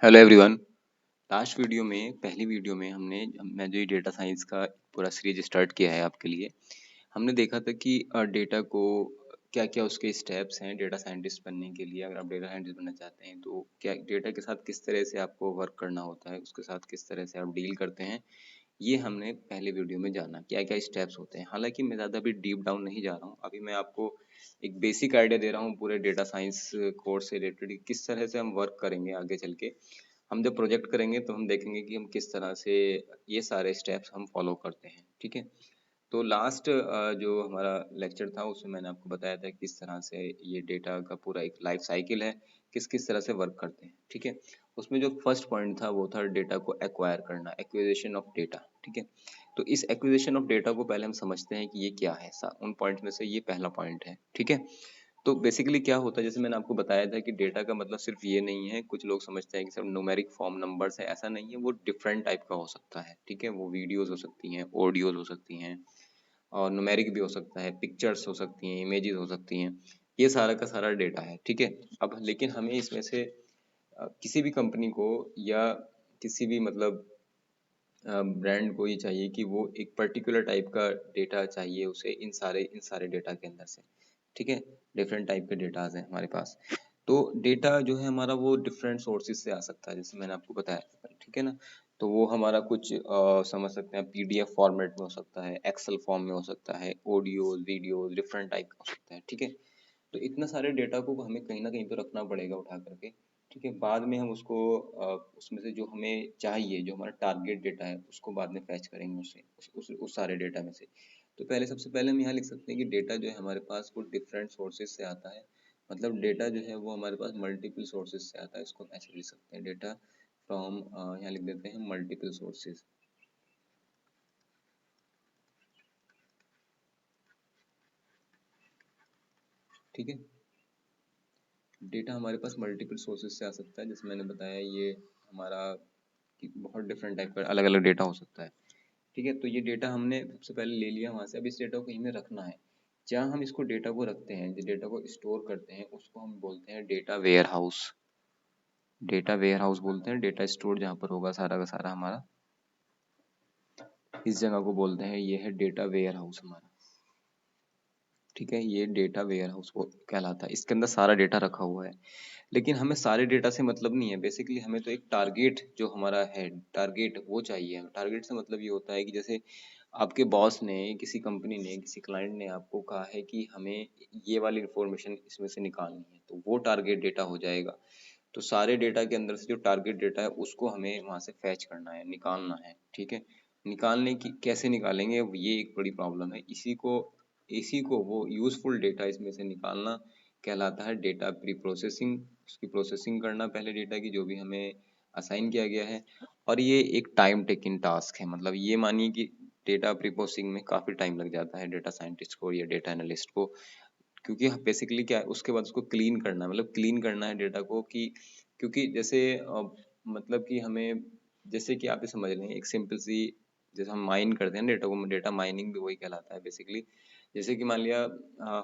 Hello everyone. Last video में पहली video में मैं जो ये डेटा साइंस का पूरा सीरीज स्टार्ट किया है आपके लिए, हमने देखा था कि डेटा को क्या क्या उसके स्टेप्स हैं डेटा साइंटिस्ट बनने के लिए। अगर आप डेटा साइंटिस्ट बनना चाहते हैं तो क्या डेटा के साथ किस तरह से आपको वर्क करना होता है, उसके साथ किस तरह से आप डील करते हैं, ये हमने पहले वीडियो में जाना क्या क्या स्टेप्स होते हैं। हालांकि मैं ज़्यादा अभी डीप डाउन नहीं जा रहा हूँ, अभी मैं आपको एक बेसिक आइडिया दे रहा हूँ पूरे डेटा साइंस कोर्स से रिलेटेड किस तरह से हम वर्क करेंगे आगे चल के। हम जब प्रोजेक्ट करेंगे तो हम देखेंगे कि हम किस तरह से ये सारे स्टेप्स हम फॉलो करते हैं। ठीक है, तो लास्ट जो हमारा लेक्चर था उसमें मैंने आपको बताया था किस तरह से ये डेटा का पूरा एक लाइफ साइकिल है, किस किस तरह से वर्क करते हैं। ठीक है, उसमें जो फर्स्ट पॉइंट था वो था डेटा को एक्वायर करना, एक्विजिशन ऑफ डेटा। ठीक है, तो इस एक्विजिशन ऑफ डेटा को पहले हम समझते हैं कि ये क्या है। उन पॉइंट में से ये पहला पॉइंट है। ठीक है, तो बेसिकली क्या होता है, जैसे मैंने आपको बताया था कि डेटा का मतलब सिर्फ ये नहीं है, कुछ लोग समझते हैं कि सिर्फ न्यूमेरिक फॉर्म नंबर्स है, ऐसा नहीं है, वो डिफरेंट टाइप का हो सकता है। ठीक है, वो वीडियोस हो सकती हैं, ऑडियोज हो सकती हैं, और न्यूमेरिक भी हो सकता है, पिक्चर्स हो सकती हैं, इमेजेस हो सकती हैं, ये सारा का सारा डेटा है। ठीक है, अब लेकिन हमें इसमें से किसी भी कंपनी को या किसी भी मतलब ब्रांड को ये चाहिए कि वो एक पर्टिकुलर टाइप का डेटा चाहिए उसे इन सारे डेटा के अंदर से। ठीक है, डिफरेंट टाइप के डेटाज हैं हमारे पास। तो डेटा जो है हमारा वो डिफरेंट सोर्सेज से आ सकता है, जैसे मैंने आपको बताया था। ठीक है ना, तो वो हमारा कुछ समझ सकते हैं पीडीएफ फॉर्मेट में हो सकता है, एक्सेल फॉर्म में हो सकता है, ऑडियो वीडियो डिफरेंट टाइप का हो सकता है। ठीक है, तो इतना सारे डेटा को हमें कहीं ना कहीं तो रखना पड़ेगा उठा करके। ठीक है, बाद में हम उसको उसमें से जो हमें चाहिए, जो हमारा टारगेट डेटा है, उसको बाद में फैच करेंगे उससे उस सारे डेटा में से। तो पहले सबसे पहले हम यहाँ लिख सकते हैं कि डेटा जो है हमारे पास वो डिफरेंट सोर्सेज से आता है। मतलब डेटा जो है वो हमारे पास मल्टीपल सोर्सेज से आता है, इसको हम ऐसे लिख सकते हैं, डेटा फ्रॉम, यहाँ लिख देते हैं मल्टीपल सोर्सेज। ठीक है, डेटा हमारे पास मल्टीपल सोर्सेज से आ सकता है, जैसे मैंने बताया ये हमारा कि बहुत डिफरेंट टाइप का अलग अलग डेटा हो सकता है। ठीक है, तो ये डेटा हमने सबसे पहले ले लिया वहां से। अब इस डेटा को हमें रखना है, जहाँ हम इसको डेटा को रखते हैं, जिस डेटा को स्टोर करते हैं, उसको हम बोलते हैं data warehouse. Data warehouse बोलते हैं डेटा स्टोर जहाँ पर होगा सारा का सारा हमारा, इस जगह को बोलते हैं, ये है डेटा वेयर हाउस हमारा। ठीक है, ये डेटा वेयर हाउस कहलाता है, इसके अंदर सारा डेटा रखा हुआ है। लेकिन हमें सारे डेटा से मतलब नहीं है, बेसिकली हमें तो एक टारगेट जो हमारा है, टारगेट वो चाहिए। टारगेट से मतलब ये होता है कि जैसे आपके बॉस ने, किसी कंपनी ने, किसी क्लाइंट ने आपको कहा है कि हमें ये वाली इंफॉर्मेशन इसमें से निकालनी है, तो वो टारगेट डेटा हो जाएगा। तो सारे डेटा के अंदर से जो टारगेट डेटा है उसको हमें वहां से फैच करना है, निकालना है। ठीक है, निकालने की कैसे निकालेंगे, ये एक बड़ी प्रॉब्लम है। इसी को वो यूजफुल डेटा इसमें से निकालना कहलाता है डेटा प्री प्रोसेसिंग। उसकी प्रोसेसिंग करना पहले डेटा की, जो भी हमें असाइन किया गया है। और ये एक टाइम टेकिंग टास्क है, मतलब ये मानिए कि डेटा प्री प्रोसेसिंग में काफी टाइम लग जाता है डेटा साइंटिस्ट को या डेटा एनालिस्ट को, क्योंकि बेसिकली क्या है, उसके बाद उसको क्लीन करना है, मतलब क्लीन करना है डेटा को कि, क्योंकि जैसे मतलब कि हमें, जैसे कि आप ये समझ लें एक सिंपल सी, जैसे हम माइन करते हैं डेटा को, डेटा माइनिंग भी वही कहलाता है बेसिकली। जैसे कि मान लिया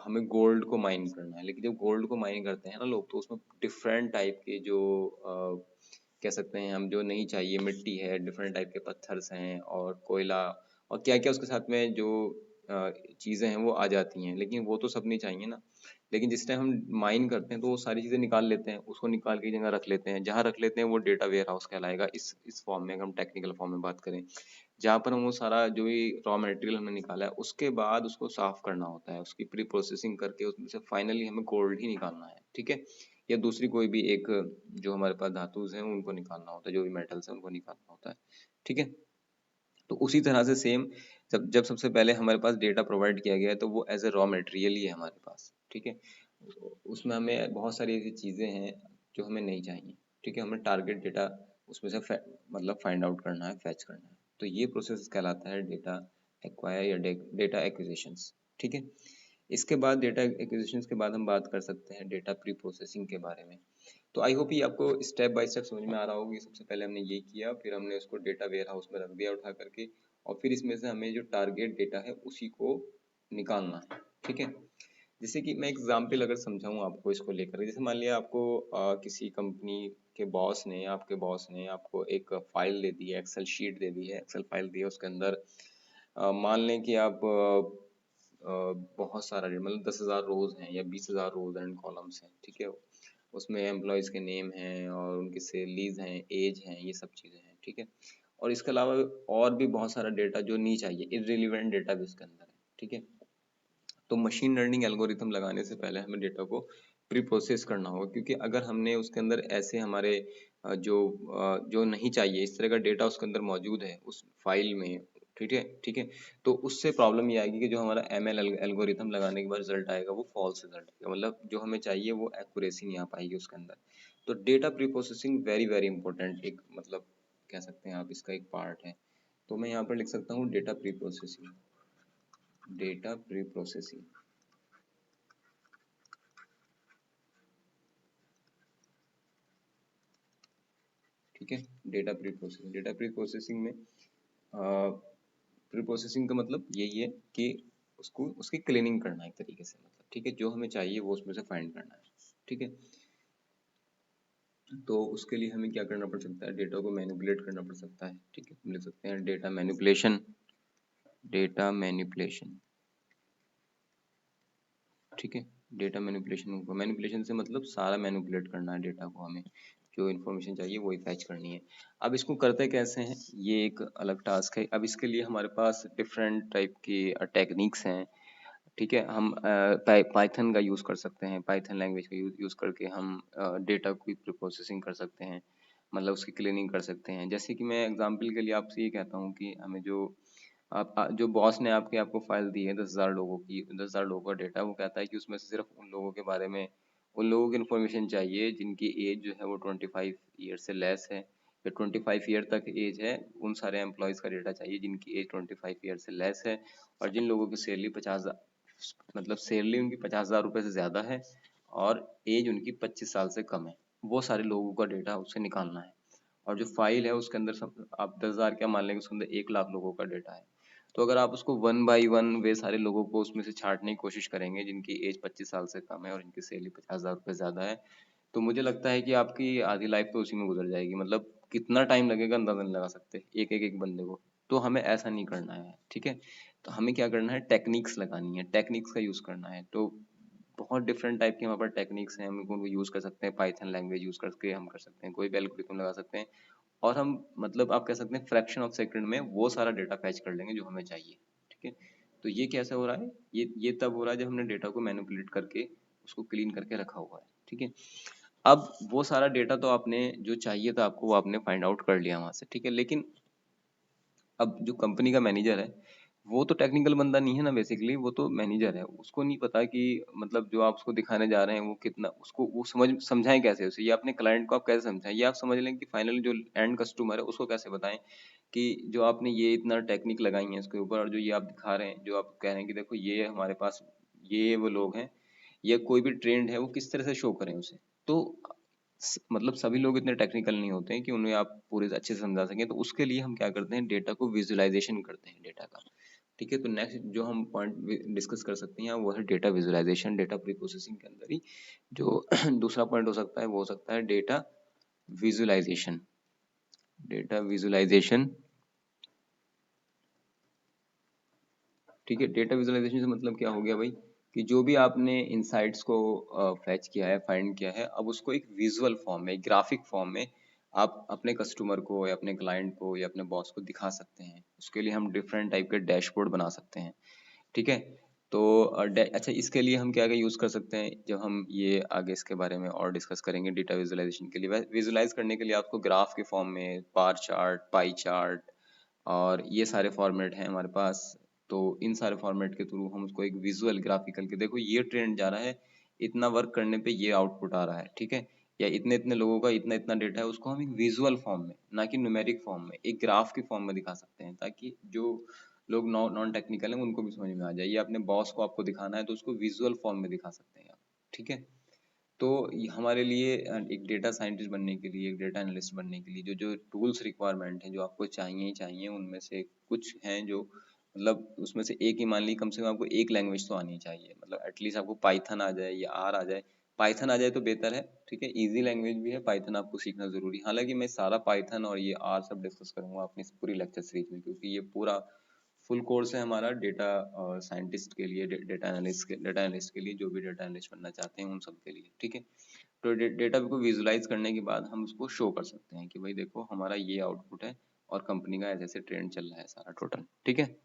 हमें गोल्ड को माइन करना है, लेकिन जब गोल्ड को माइन करते हैं ना लोग, तो उसमें डिफरेंट टाइप के जो कह सकते हैं हम, जो नहीं चाहिए मिट्टी है, डिफरेंट टाइप के पत्थर्स हैं और कोयला और क्या क्या उसके साथ में जो चीजें हैं वो आ जाती हैं, लेकिन वो तो सब नहीं चाहिए ना। लेकिन जिस टाइम हम माइन करते हैं तो वो सारी चीजें निकाल लेते हैं, उसको निकाल के एक जगह रख लेते हैं, जहाँ रख लेते हैं वो डेटा वेयर हाउस कहलाएगा। इस फॉर्म में, अगर हम टेक्निकल फॉर्म में बात करें, जहाँ पर हम वो सारा जो भी रॉ मटेरियल हमने निकाला है, उसके बाद उसको साफ करना होता है, उसकी प्री प्रोसेसिंग करके उसमें से फाइनली हमें गोल्ड ही निकालना है। ठीक है, या दूसरी कोई भी एक जो हमारे पास धातुज हैं उनको निकालना होता है, जो भी मेटल्स हैं उनको निकालना होता है। ठीक है, तो उसी तरह से सेम, जब सबसे पहले हमारे पास डेटा प्रोवाइड किया गया है तो वो एज ए रॉ मटेरियल ही है हमारे पास। ठीक है, उसमें हमें बहुत सारी ऐसी चीजें हैं जो हमें नहीं चाहिए। ठीक है, हमें टारगेट डेटा उसमें से मतलब फाइंड आउट करना है, फैच करना है। तो ये प्रोसेस कहलाता है डेटा एक्वायर या डेटा एक्विजिशंस। ठीक है, इसके बाद डेटा एक्विजिशंस के बाद हम बात कर सकते हैं डेटा प्री प्रोसेसिंग के बारे में। तो आई होप ये आपको स्टेप बाय स्टेप समझ में आ रहा होगा कि सबसे पहले हमने ये किया, फिर हमने उसको डेटा वेयर हाउस में रख दिया उठा करके, और फिर इसमें से हमें जो टारगेट डेटा है उसी को निकालना है। ठीक है, जैसे कि मैं एग्जाम्पल अगर समझाऊँ आपको इसको लेकर, जैसे मान लिया आपको किसी कंपनी के बॉस ने, आपके बॉस ने आपको एक फाइल दे दी है, एक्सेल शीट दे दी है, एक्सेल फाइल दी है, उसके अंदर मान लें कि आप बहुत सारा मतलब 10,000 रोज हैं या 20,000 रोज एंड कॉलम्स हैं, ठीक है। उसमें एम्प्लॉयज के नेम हैं और उनकी सैलरीज हैं, एज हैं, ये सब चीज़ें हैं, ठीक है। और इसके अलावा और भी बहुत सारा डेटा जो नहीं चाहिए, इररिलेवेंट डेटा भी उसके अंदर है, ठीक है। तो मशीन लर्निंग एल्गोरिथम लगाने से पहले हमें डेटा को प्री प्रोसेस करना होगा, क्योंकि अगर हमने उसके अंदर ऐसे हमारे जो नहीं चाहिए इस तरह का डेटा उसके अंदर मौजूद है उस फाइल में, ठीक है, ठीक है। तो उससे प्रॉब्लम ये आएगी कि जो हमारा ML एल्गोरिथम लगाने के बाद रिजल्ट आएगा वो फॉल्स रिजल्ट आएगा, मतलब जो हमें चाहिए वो एक्यूरेसी नहीं आ पाएगी उसके अंदर। तो data pre processing very very important, एक मतलब कह सकते हैं आप इसका एक पार्ट है। तो मैं यहाँ पर लिख सकता हूँ data pre processing, data pre processing, ठीक है। Data pre processing, data pre processing में प्री प्रोसेसिंग का मतलब यही है कि उसको उसकी क्लीनिंग करना है एक तरीके से, मतलब ठीक है, जो हमें चाहिए वो उसमें से फाइंड करना है, ठीक है। तो उसके लिए हमें क्या करना पड़ सकता है, डेटा को मैनिपुलेट करना पड़ सकता है, ठीक है। हम लिख सकते हैं डेटा मैनिपुलेशन, डेटा मैनिपुलेशन, ठीक है। डेटा मैनिपुलेशन को, मैनिपुलेशन से मतलब सारा मैनिपुलेट करना है डेटा को, हमें जो इन्फॉर्मेशन चाहिए वही फैच करनी है। अब इसको करते कैसे हैं, ये एक अलग टास्क है। अब इसके लिए हमारे पास डिफरेंट टाइप की टेक्निक्स हैं, ठीक है। हम पाइथन का यूज़ कर सकते हैं, पाइथन लैंग्वेज का यूज़ करके हम डेटा की प्रोसेसिंग कर सकते हैं, मतलब उसकी क्लीनिंग कर सकते हैं। जैसे कि मैं एग्जांपल के लिए आपसे ये कहता हूँ कि हमें जो जो बॉस ने आपको फाइल दी है 10,000 लोगों की, 10,000 लोगों का डेटा, वो कहता है कि उसमें से सिर्फ उन लोगों के बारे में, उन लोगों की इन्फॉर्मेशन चाहिए जिनकी एज जो है वो 25 ईयर से लेस है, या 25 ईयर तक एज है। उन सारे एम्प्लॉयज़ का डेटा चाहिए जिनकी एज 25 ईयर से लेस है, और जिन लोगों की सैलरी 50, मतलब सैलरी उनकी 50,000 रुपये से ज़्यादा है और एज उनकी 25 साल से कम है, वो सारे लोगों का डेटा उससे निकालना है। और जो फाइल है उसके अंदर सब आप 10,000 क्या मान लेंगे, उसके अंदर 1 लाख लोगों का डेटा है। तो अगर आप उसको वन बाई वन वे सारे लोगों को उसमें से छांटने की कोशिश करेंगे जिनकी एज 25 साल से कम है और इनकी सैलरी 50,000 रुपये ज़्यादा है, तो मुझे लगता है कि आपकी आधी लाइफ तो उसी में गुजर जाएगी, मतलब कितना टाइम लगेगा अंदाजा नहीं लगा सकते एक बंदे को। तो हमें ऐसा नहीं करना है, ठीक है। तो हमें क्या करना है, टेक्निक्स लगानी है, टेक्निक्स का यूज़ करना है। तो बहुत डिफरेंट टाइप के हमारे पास टेक्निक्स हैं, हम उनको यूज़ कर सकते हैं, पाइथन लैंग्वेज यूज़ करके हम कर सकते हैं, कोई भी एल्गोरिथम लगा सकते हैं, और हम मतलब आप कह सकते हैं फ्रैक्शन ऑफ सेकंड में वो सारा डेटा फैच कर लेंगे जो हमें चाहिए, ठीक है। तो ये कैसे हो रहा है, ये तब हो रहा है जब हमने डेटा को मैनिपुलेट करके उसको क्लीन करके रखा हुआ है, ठीक है। अब वो सारा डेटा तो आपने जो चाहिए था आपको वो आपने फाइंड आउट कर लिया वहां से, ठीक है। लेकिन अब जो कंपनी का मैनेजर है वो तो टेक्निकल बंदा नहीं है ना, बेसिकली वो तो मैनेजर है, उसको नहीं पता कि मतलब जो आप उसको दिखाने जा रहे हैं वो कितना, उसको वो समझाएं कैसे उसे, ये अपने क्लाइंट को आप कैसे समझाएं, ये आप समझ लें कि फाइनली जो एंड कस्टमर है उसको कैसे बताएं कि जो आपने ये इतना टेक्निक लगाई है इसके ऊपर, और जो ये आप दिखा रहे हैं, जो आप कह रहे हैं कि देखो ये हमारे पास ये वो लोग हैं, या कोई भी ट्रेंड है वो किस तरह से शो करें उसे। तो मतलब सभी लोग इतने टेक्निकल नहीं होते हैं कि उन्हें आप पूरे अच्छे से समझा सकें, तो उसके लिए हम क्या करते हैं, डेटा को विजुअलाइजेशन करते हैं डेटा का, ठीक है। तो नेक्स्ट जो हम पॉइंट डिस्कस कर सकते हैं वो है data visualisation, data preprocessing के अंदर ही जो दूसरा पॉइंट हो सकता है वो हो सकता है डेटा विजुअलाइजेशन, डेटा विजुअलाइजेशन, ठीक है। डेटा विजुअलाइजेशन से मतलब क्या हो गया भाई, कि जो भी आपने इनसाइट्स को फैच किया है, फाइंड किया है, अब उसको एक विजुअल फॉर्म में, ग्राफिक फॉर्म में आप अपने कस्टमर को या अपने क्लाइंट को या अपने बॉस को दिखा सकते हैं। उसके लिए हम डिफरेंट टाइप के डैशबोर्ड बना सकते हैं, ठीक है। तो अच्छा, इसके लिए हम क्या क्या यूज़ कर सकते हैं, जब हम ये आगे इसके बारे में और डिस्कस करेंगे डेटा विजुअलाइजेशन के लिए, विजुअलाइज करने के लिए आपको ग्राफ के फॉर्म में बार चार्ट, पाई चार्ट और ये सारे फॉर्मेट हैं हमारे पास। तो इन सारे फॉर्मेट के थ्रू हम उसको एक विजुअल ग्राफिकल के, देखो ये ट्रेंड जा रहा है, इतना वर्क करने पे ये आउटपुट आ रहा है, ठीक है, या इतने इतने लोगों का इतना इतना डेटा है, उसको हम एक विजुअल फॉर्म में, ना कि न्यूमेरिक फॉर्म में, एक ग्राफ के फॉर्म में दिखा सकते हैं, ताकि जो लोग नॉन टेक्निकल हैं उनको भी समझ में आ जाए। ये अपने बॉस को आपको दिखाना है तो उसको विजुअल फॉर्म में दिखा सकते हैं आप, ठीक है। तो हमारे लिए एक डेटा साइंटिस्ट बनने के लिए, एक डेटा एनालिस्ट बनने के लिए जो जो टूल्स रिक्वायरमेंट हैं जो आपको चाहिए ही चाहिए, उनमें से कुछ हैं जो मतलब उसमें से एक ही मान ली, कम से कम आपको एक लैंग्वेज तो आनी चाहिए, मतलब एटलीस्ट आपको पाइथन आ जाए या आर आ जाए। पाइथन आ जाए तो बेहतर है, ठीक है, इजी लैंग्वेज भी है, पाइथन आपको सीखना जरूरी। हालांकि मैं सारा पाइथन और ये आर सब डिस्कस करूंगा अपनी इस पूरी लेक्चर सीरीज में, क्योंकि ये पूरा फुल कोर्स है हमारा डेटा साइंटिस्ट के लिए, डेटा एनालिस्ट के लिए, जो भी डेटा एनालिस्ट बनना चाहते हैं उन सब के लिए, ठीक है। तो डेटा को विजुलाइज करने के बाद हम उसको शो कर सकते हैं कि भाई देखो हमारा ये आउटपुट है और कंपनी का ऐसे ऐसे ट्रेंड चल रहा है सारा टोटल, ठीक है।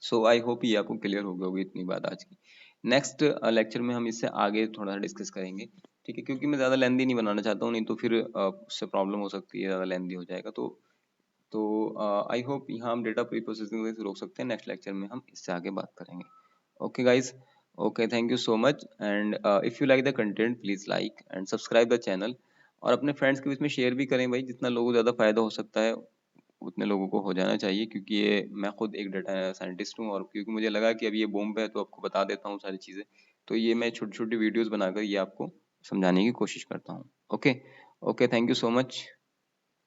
सो आई होप ये आपको क्लियर हो गया होगी इतनी बात आज की। नेक्स्ट लेक्चर में हम इससे आगे थोड़ा सा डिस्कस करेंगे, ठीक है, क्योंकि मैं ज़्यादा लेंदी नहीं बनाना चाहता हूँ, नहीं तो फिर उससे प्रॉब्लम हो सकती है, ज़्यादा लेंदी हो जाएगा। तो आई होप यहाँ हम डेटा प्री प्रोसेसिंग से रोक सकते हैं। नेक्स्ट लेक्चर में हम इससे आगे बात करेंगे। Okay guys, okay, thank you so much, and if you like the content please like and subscribe the channel, और अपने फ्रेंड्स के बीच में शेयर भी करें भाई, जितना लोगों को ज़्यादा फायदा हो सकता है उतने लोगों को हो जाना चाहिए, क्योंकि ये मैं खुद एक डाटा साइंटिस्ट हूँ, और क्योंकि मुझे लगा कि अब ये बूम पे है तो आपको बता देता हूँ सारी चीज़ें, तो ये मैं छोटी छोटी वीडियोस बनाकर ये आपको समझाने की कोशिश करता हूँ। Okay, okay, thank you so much.